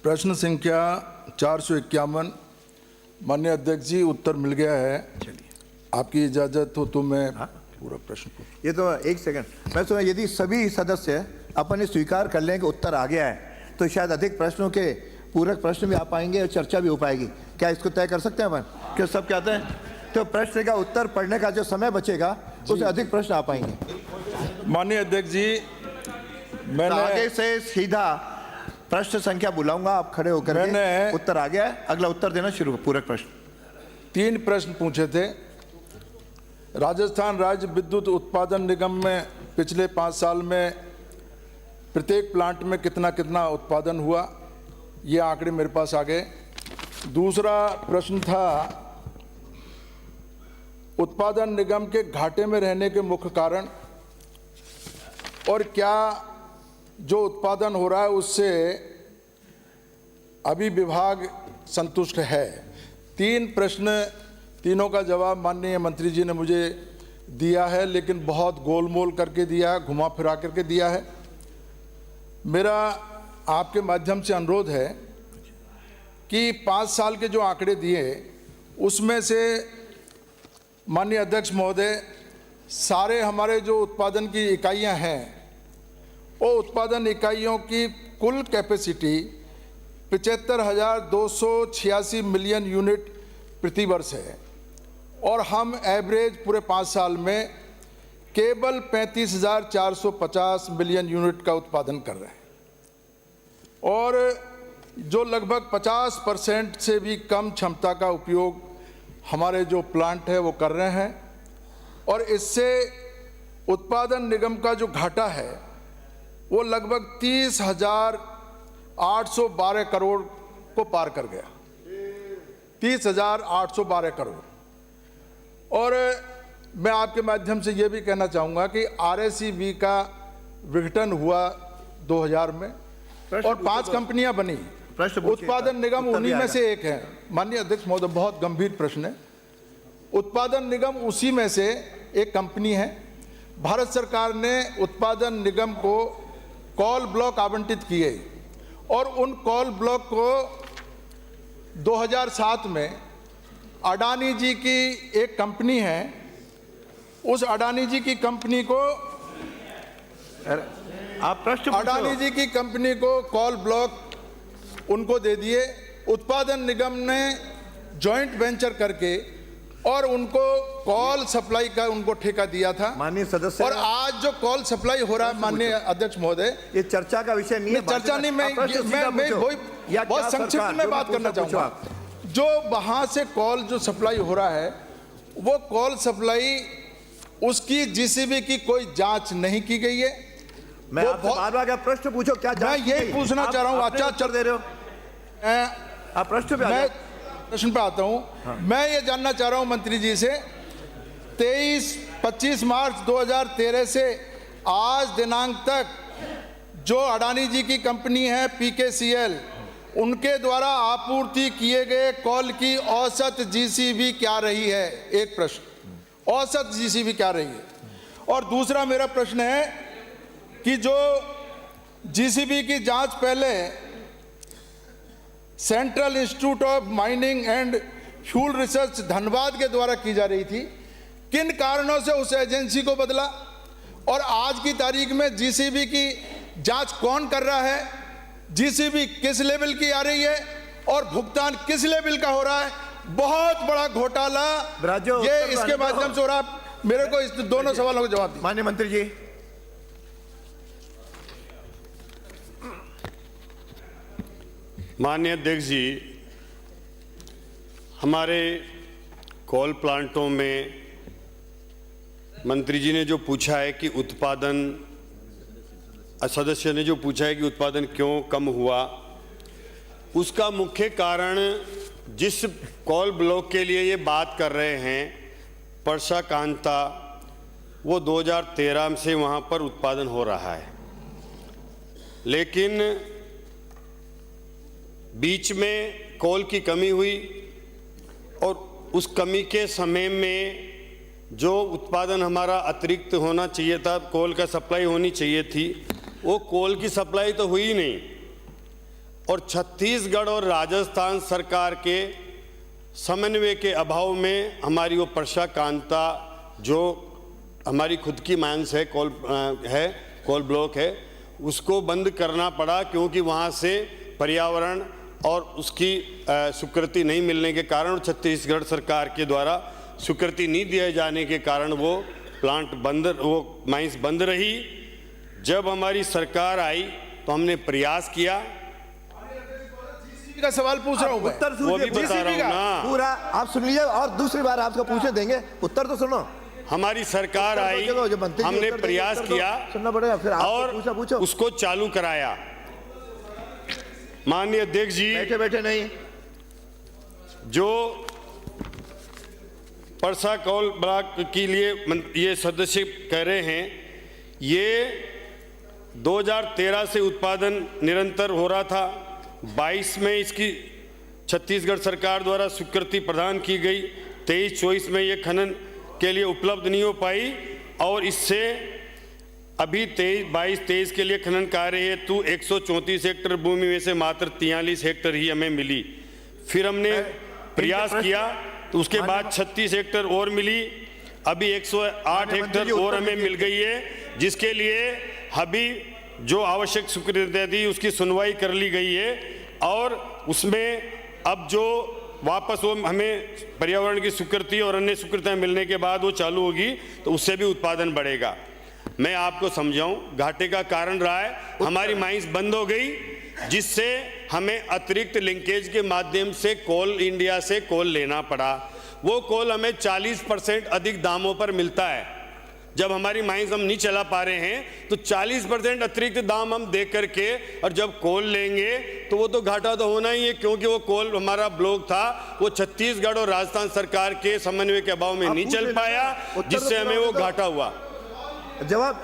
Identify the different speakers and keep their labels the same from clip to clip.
Speaker 1: प्रश्न संख्या 451। माननीय अध्यक्ष जी, उत्तर मिल गया है।
Speaker 2: चलिए,
Speaker 1: आपकी इजाजत हो तो मैं पूरा प्रश्न पूछूं।
Speaker 2: ये तो एक सेकंड, मैं सुना यदि सभी सदस्य अपन स्वीकार कर लें कि उत्तर आ गया है तो शायद अधिक प्रश्नों के पूरक प्रश्न भी आ पाएंगे और चर्चा भी हो पाएगी। क्या इसको तय कर सकते हैं अपन कि सब कहते हैं तो प्रश्न का उत्तर पढ़ने का जो समय बचेगा उससे अधिक प्रश्न आ पाएंगे।
Speaker 1: माननीय अध्यक्ष जी, मैंने
Speaker 2: आगे से सीधा प्रश्न संख्या बुलाऊंगा, आप खड़े होकर के उत्तर आ गया है, अगला उत्तर देना शुरू। पूरक प्रश्न
Speaker 1: 3 प्रश्न पूछे थे। राजस्थान राज्य विद्युत उत्पादन निगम में पिछले 5 साल में प्रत्येक प्लांट में कितना कितना उत्पादन हुआ, ये आंकड़े मेरे पास आ गए। दूसरा प्रश्न था, उत्पादन निगम के घाटे में रहने के मुख्य कारण और क्या जो उत्पादन हो रहा है उससे अभी विभाग संतुष्ट है। 3 प्रश्न, तीनों का जवाब माननीय मंत्री जी ने मुझे दिया है, लेकिन बहुत गोलमोल करके दिया है, घुमा फिरा करके दिया है। मेरा आपके माध्यम से अनुरोध है कि 5 साल के जो आंकड़े दिए उसमें से माननीय अध्यक्ष महोदय, सारे हमारे जो उत्पादन की इकाइयां हैं वो उत्पादन इकाइयों की कुल कैपेसिटी 75,286 मिलियन यूनिट प्रति वर्ष है और हम एवरेज पूरे 5 साल में केवल 35,450 मिलियन यूनिट का उत्पादन कर रहे हैं और जो लगभग 50% से भी कम क्षमता का उपयोग हमारे जो प्लांट है वो कर रहे हैं और इससे उत्पादन निगम का जो घाटा है वो लगभग 30,812 करोड़ को पार कर गया। 30,812 करोड़। और मैं आपके माध्यम से ये भी कहना चाहूँगा कि RSEB का विघटन हुआ 2000 में और 5 कंपनियां बनी। उत्पादन निगम उन्हीं में से एक है। माननीय अध्यक्ष महोदय, बहुत गंभीर प्रश्न है। उत्पादन निगम उसी में से एक कंपनी है। भारत सरकार ने उत्पादन निगम को कॉल ब्लॉक आवंटित किए और उन कॉल ब्लॉक को 2007 में अडानी जी की एक कंपनी है, उस अडानी जी की कंपनी को
Speaker 2: आप प्रश्न
Speaker 1: अडानी जी की कंपनी को कॉल ब्लॉक उनको दे दिए। उत्पादन निगम ने जॉइंट वेंचर करके और उनको कॉल सप्लाई का उनको ठेका दिया था।
Speaker 2: माननीय सदस्य,
Speaker 1: और आज जो कॉल सप्लाई हो रहा है माननीय अध्यक्ष महोदय,
Speaker 2: ये चर्चा का विषय नहीं है।
Speaker 1: चर्चा नहीं, मैं बहुत संक्षिप्त में बात करना चाहूंगा। जो वहां से कॉल जो सप्लाई हो रहा है वो कॉल सप्लाई उसकी जीसीबी की कोई जांच नहीं की गई है।
Speaker 2: मैं आपसे बार-बार प्रश्न पूछो, क्या
Speaker 1: मैं यही पूछना चाह रहा हूँ। अच्छा,
Speaker 2: उत्तर दे रहे हो आप प्रश्न पे।
Speaker 1: मैं प्रश्न पे आता हूँ। मैं ये जानना चाह रहा हूँ मंत्री जी से, 25 मार्च 2013 से आज दिनांक तक जो अडानी जी की कंपनी है PKCL, उनके द्वारा आपूर्ति किए गए कॉल की औसत जीसीबी क्या रही है? एक प्रश्न, औसत जीसीबी क्या रही है? और दूसरा मेरा प्रश्न है कि जो जीसीबी की जांच पहले central institute of mining and fuel research Dhanbad के द्वारा की जा रही थी, किन कारणों से उस एजेंसी को बदला और आज की तारीख में जीसीबी की जांच कौन कर रहा है? जीसीबी किस लेवल की आ रही है और भुगतान किस लेवल का हो रहा है? बहुत बड़ा घोटाला ये इसके माध्यम से हो रहा है। मेरे को इस दोनों सवालों का जवाब दीजिए।
Speaker 2: माननीय मंत्री जी।
Speaker 3: माननीय अध्यक्ष जी, हमारे कोल प्लांटों में मंत्री जी ने जो पूछा है कि उत्पादन, सदस्य ने जो पूछा है कि उत्पादन क्यों कम हुआ, उसका मुख्य कारण जिस कोल ब्लॉक के लिए ये बात कर रहे हैं, परसा कांता, वो 2013 से वहाँ पर उत्पादन हो रहा है, लेकिन बीच में कोल की कमी हुई और उस कमी के समय में जो उत्पादन हमारा अतिरिक्त होना चाहिए था, कोल का सप्लाई होनी चाहिए थी, वो कोल की सप्लाई तो हुई नहीं और छत्तीसगढ़ और राजस्थान सरकार के समन्वय के अभाव में हमारी वो परसा कांता जो हमारी खुद की माइंस है कोल ब्लॉक है, उसको बंद करना पड़ा, क्योंकि वहाँ से पर्यावरण और उसकी स्वीकृति नहीं मिलने के कारण और छत्तीसगढ़ सरकार के द्वारा स्वीकृति नहीं दिए जाने के कारण वो प्लांट वो माइंस बंद रही। जब हमारी सरकार आई तो हमने प्रयास किया।
Speaker 1: का सवाल पूछ रहा हूं मैं।
Speaker 2: उत्तर
Speaker 3: वो भी बता रहा हूं ना।
Speaker 2: पूरा आप सुन लीजिए और दूसरी बार आपको पूछने देंगे, उत्तर तो सुनो।
Speaker 3: हमारी सरकार आई, हमने प्रयास किया
Speaker 2: सुनना पड़ेगा, फिर
Speaker 3: और
Speaker 2: पूछो।
Speaker 3: उसको चालू कराया। माननीय अध्यक्ष जी,
Speaker 2: बैठे बैठे नहीं,
Speaker 3: जो परसा कौल ब्लॉक के लिए ये सदस्य कह रहे हैं, ये 2013 से उत्पादन निरंतर हो रहा था। 22 में इसकी छत्तीसगढ़ सरकार द्वारा स्वीकृति प्रदान की गई। 23-24 में ये खनन के लिए उपलब्ध नहीं हो पाई और इससे अभी 22-23 के लिए खनन कार्य हेतु 134 हेक्टेयर भूमि में से मात्र 43 हेक्टेयर ही हमें मिली। फिर हमने प्रयास किया तो उसके बाद 36 हेक्टेयर और मिली। अभी 108 हेक्टेयर और हमें मिल गई है, जिसके लिए अभी जो आवश्यक स्वीकृति थी उसकी सुनवाई कर ली गई है और उसमें अब जो वापस वो हमें पर्यावरण की स्वीकृति और अन्य स्वीकृतियां मिलने के बाद वो चालू होगी तो उससे भी उत्पादन बढ़ेगा। मैं आपको समझाऊं, घाटे का कारण रहा है हमारी माइंस बंद हो गई, जिससे हमें अतिरिक्त लिंकेज के माध्यम से कोल इंडिया से कोल लेना पड़ा। वो कोल हमें 40% अधिक दामों पर मिलता है। जब हमारी माइंस हम नहीं चला पा रहे हैं तो 40% अतिरिक्त दाम हम दे करके और जब कोल लेंगे तो वो तो घाटा तो होना ही है, क्योंकि वो कोल हमारा ब्लॉक था, वो छत्तीसगढ़ और राजस्थान सरकार के समन्वय के अभाव में नहीं चल पाया, जिससे हमें वो घाटा हुआ।
Speaker 2: जवाब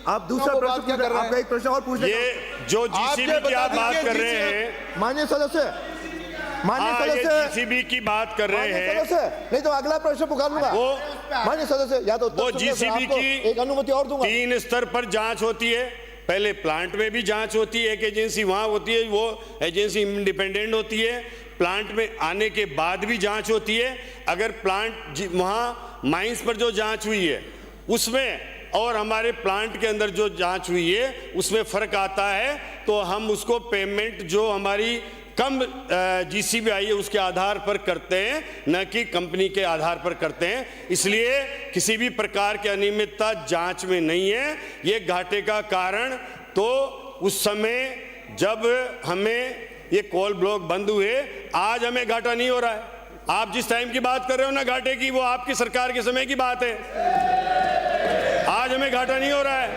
Speaker 2: आप दूसरा प्रश्न क्या कर रहे हैं? आपका एक प्रश्न और पूछ
Speaker 3: ये जो जीसीबी की आप बात कर रहे हैं,
Speaker 2: माननीय सदस्य, माननीय सदस्य,
Speaker 3: जीसीबी की बात कर रहे हैं,
Speaker 2: नहीं तो अगला प्रश्न पुकार लूंगा।
Speaker 3: वो
Speaker 2: माननीय सदस्य, या तो
Speaker 3: वो जीसीबी की
Speaker 2: एक अनुमति और दूंगा।
Speaker 3: 3 स्तर पर जांच होती है। पहले प्लांट में भी जांच होती है, एक एजेंसी वहां होती है, वो एजेंसी इंडिपेंडेंट होती है। प्लांट में आने के बाद भी जांच होती है। अगर प्लांट वहां माइंस पर जो जांच हुई है उसमें और हमारे प्लांट के अंदर जो जांच हुई है उसमें फर्क आता है तो हम उसको पेमेंट जो हमारी कम जीसीबी आई है उसके आधार पर करते हैं, न कि कंपनी के आधार पर करते हैं। इसलिए किसी भी प्रकार की अनियमितता जांच में नहीं है। ये घाटे का कारण तो उस समय जब हमें ये कोल ब्लॉक बंद हुए, आज हमें घाटा नहीं हो रहा है। आप जिस टाइम की बात कर रहे हो ना घाटे की, वो आपकी सरकार के समय की बात है। आज हमें घाटा नहीं हो रहा है।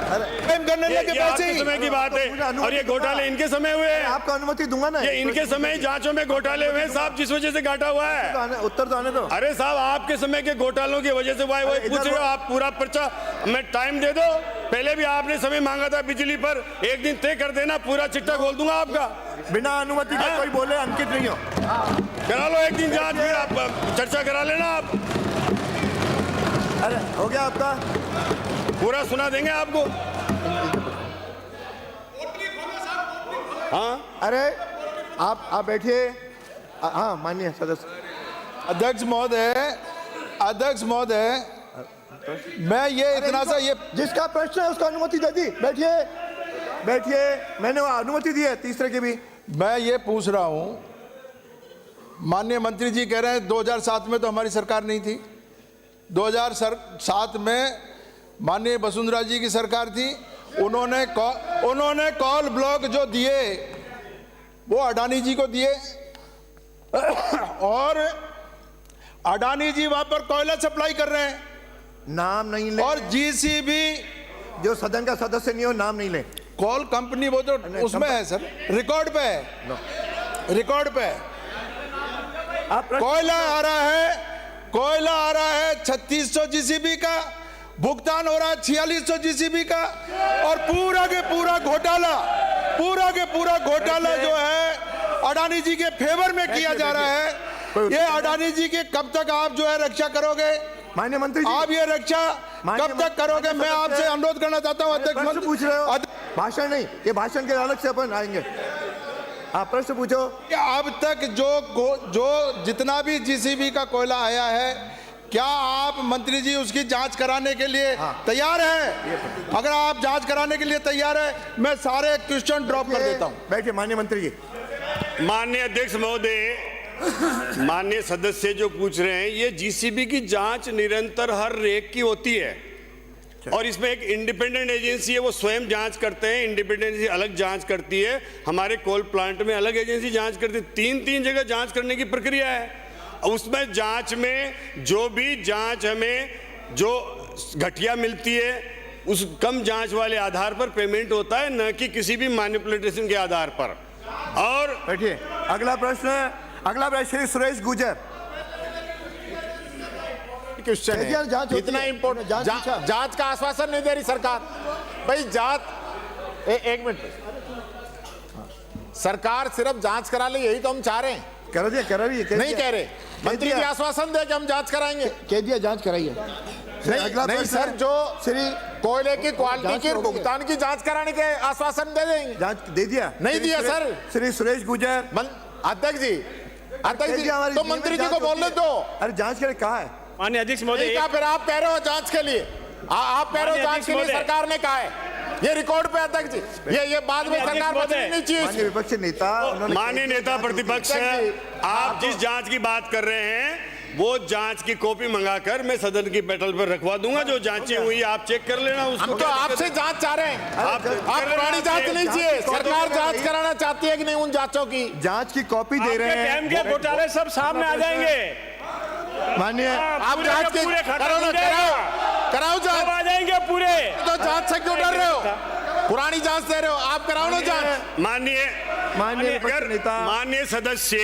Speaker 3: ये आपके समय की बात है और ये घोटाले इनके समय हुए हैं।
Speaker 2: आपको अनुमति दूंगा ना,
Speaker 3: ये इनके समय जांचों में घोटाले हुए हैं साहब, जिस वजह से घाटा हुआ है।
Speaker 2: उत्तर तो आने दो।
Speaker 3: अरे साहब, आपके समय के घोटालों की वजह से हुआ है, वो पूछ रहे हो आप पूरा पर्चा। मैं टाइम दे दो, पहले भी आपने समय मांगा था बिजली पर, एक दिन तय कर देना, पूरा चिट्ठा खोल दूंगा आपका।
Speaker 2: बिना अनुमति के कोई बोले अंकित नहीं हो।
Speaker 3: करा लो एक दिन जांच, फिर आप चर्चा करा लेना आप।
Speaker 2: अरे हो गया आपका,
Speaker 3: पूरा सुना देंगे आपको। हाँ,
Speaker 2: अरे आप बैठिए। हाँ माननीय सदस्य।
Speaker 1: अध्यक्ष महोदय, मैं ये इतना सा ये
Speaker 2: जिसका प्रश्न है उसको अनुमति दे दी। बैठिए, मैंने अनुमति दी है तीसरे की भी।
Speaker 1: मैं ये पूछ रहा हूं, माननीय मंत्री जी कह रहे हैं 2007 में तो हमारी सरकार नहीं थी। 2007 में माननीय वसुंधरा जी की सरकार थी। उन्होंने कॉल ब्लॉक जो दिए वो अडानी जी को दिए और अडानी जी वहां पर कोयला सप्लाई कर रहे हैं।
Speaker 2: नाम नहीं ले,
Speaker 1: और जीसीबी
Speaker 2: जो सदन का सदस्य नहीं हो नाम नहीं ले।
Speaker 1: कॉल कंपनी वो तो उसमें है सर, रिकॉर्ड पे है, रिकॉर्ड पे है। कोयला आ रहा है 3600 जीसीबी का, भुगतान हो रहा है 4600 जीसीबी का, और पूरा के पूरा घोटाला जो है अडानी जी के फेवर में किया जा रहा है। ये अडानी जी के कब तक आप जो है रक्षा करोगे?
Speaker 2: माननीय मंत्री जी,
Speaker 1: आप ये रक्षा
Speaker 2: माननीय
Speaker 1: कब तक करोगे? मैं आपसे अनुरोध करना चाहता हूं अध्यक्ष
Speaker 2: प्रश्न पूछ रहे हो,
Speaker 1: अध्यक्ष,
Speaker 2: भाषण नहीं, ये भाषण के अलग से अपन आएंगे। आप प्रश्न पूछो।
Speaker 1: अब तक जो जितना भी जीसीबी का कोयला आया है, क्या आप मंत्री जी उसकी जांच कराने के लिए तैयार हैं? अगर आप जांच कराने के लिए तैयार है, मैं सारे क्वेश्चन ड्रॉप कर देता हूं।
Speaker 2: बैठिए माननीय मंत्री जी।
Speaker 3: माननीय अध्यक्ष महोदय, माननीय सदस्य जो पूछ रहे हैं, ये जीसीबी की जांच निरंतर हर रेक की होती है और इसमें एक इंडिपेंडेंट एजेंसी है, वो स्वयं जांच करते हैं। इंडिपेंडेंट एजेंसी अलग जांच करती है, हमारे कोल प्लांट में अलग एजेंसी जांच करती है। तीन जगह जांच करने की प्रक्रिया है। उसमें जांच में जो भी जांच हमें जो घटिया मिलती है, उस कम जांच वाले आधार पर पेमेंट होता है, न कि किसी भी मैनिपुलेशन के आधार पर। और
Speaker 2: बैठिए, अगला प्रश्न श्री सुरेश गुजर।
Speaker 4: क्वेश्चन
Speaker 2: KGR जांच
Speaker 4: है,
Speaker 2: होती
Speaker 4: इतना
Speaker 2: है।
Speaker 4: इम्पोर्टेंट
Speaker 2: जांच पूछा।
Speaker 4: जांच का आश्वासन नहीं दे रही सरकार। भाई जांच एक मिनट, सरकार सिर्फ जांच करा ले, यही तो हम चाह रहे हैं।
Speaker 2: कह रही है।
Speaker 4: नहीं कह रहे, मंत्री जी आश्वासन दे कि हम जांच कराएंगे।
Speaker 2: KGR जांच कराइए।
Speaker 4: नहीं सर, जो
Speaker 2: श्री
Speaker 4: कोयले की क्वालिटी
Speaker 2: जांच
Speaker 4: की
Speaker 2: हो गई है।
Speaker 4: भुगतान की जांच कराने के आश्वासन दे देंगे।
Speaker 2: जांच दे दिया?
Speaker 4: नहीं दिया सर।
Speaker 2: श्री सुरेश गुजर।
Speaker 4: अध्यक्ष जी
Speaker 2: हमारी
Speaker 4: तो मंत्री जी को बोलने दो।
Speaker 2: अरे जांच के लिए कहा है?
Speaker 5: माननीय अध्यक्ष
Speaker 4: नहीं
Speaker 5: महोदय,
Speaker 4: कहा, फिर आप कह रहे हो जांच के लिए। आप कह रहे हो
Speaker 5: माननीय
Speaker 4: जांच के लिए
Speaker 5: अध्यक्ष
Speaker 4: सरकार ने कहा है। ये रिकॉर्ड पे अध्यक्ष जी, ये बाद में
Speaker 5: माननीय
Speaker 4: सरकार
Speaker 5: अध्यक्ष
Speaker 4: बचनी नहीं चाहिए।
Speaker 2: माननीय विपक्षी नेता, उन्होंने
Speaker 3: माननीय नेता प्रतिपक्ष, आप जिस जांच की बात कर रहे हैं, वो जांच की कॉपी मंगाकर मैं सदन की बैठल पर रखवा दूंगा। जो जांचें हुई आप चेक कर लेना उसको।
Speaker 4: हम तो आपसे जांच चाह रहे हैं। आप पुरानी जांच नहीं चाहिए, सरकार जांच कराना चाहती है कि नहीं उन जांचों की?
Speaker 2: जांच की कॉपी दे रहे हैं।
Speaker 5: डैम के घोटाले सब सामने आ जाएंगे।
Speaker 2: माननीय
Speaker 4: आप जांच की करो ना, कराओ
Speaker 5: सब
Speaker 4: जांच।
Speaker 5: आ जाएंगे पूरे।
Speaker 4: तो जांच से क्यों डर रहे हो? पुरानी जांच दे रहे हो, आप कराओ ना जांच।
Speaker 2: माननीय विपक्षी नेता,
Speaker 3: माननीय सदस्य,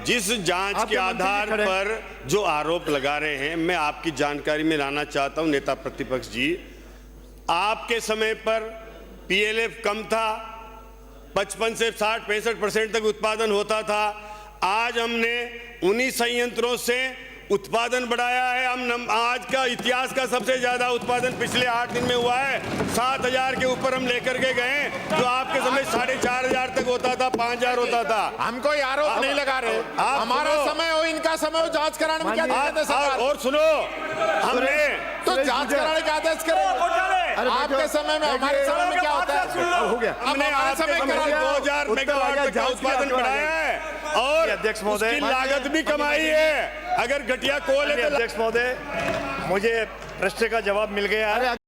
Speaker 3: जिस जांच
Speaker 2: आपके
Speaker 3: के
Speaker 2: मंत्री
Speaker 3: आधार
Speaker 2: खड़े हैं।
Speaker 3: पर जो आरोप लगा रहे हैं, मैं आपकी जानकारी में लाना चाहता हूं नेता प्रतिपक्ष जी। आपके समय पर पीएलएफ कम था, 55 से 60-65% तक उत्पादन होता था। आज हमने उन्हीं संयंत्रों से उत्पादन बढ़ाया है। हम आज का इतिहास का सबसे ज्यादा उत्पादन पिछले 8 दिन में हुआ है। 7,000 के ऊपर हम लेकर के गए, जो आपके समय 4,500 तक होता था, 5,000 होता था।
Speaker 4: हम कोई आरोप नहीं लगा रहे। हमारा समय हो, इनका समय हो, जांच कराने में क्या दिक्कत है सरकार?
Speaker 3: और सुनो, हमने
Speaker 4: तो जांच कराने का आदेश करें। आपके समय में, हमारे समय में क्या होता है?
Speaker 2: हो गया।
Speaker 3: हमने
Speaker 4: हमारे समय
Speaker 3: आपके
Speaker 4: करा
Speaker 3: 2000 मेगावाट तक का उत्पादन बढ़ाया है और
Speaker 5: अध्यक्ष महोदय,
Speaker 3: उसकी लागत भी कमाई है। अगर घटिया कोल है तो
Speaker 5: अध्यक्ष महोदय, मुझे प्रश्न का जवाब मिल गया है।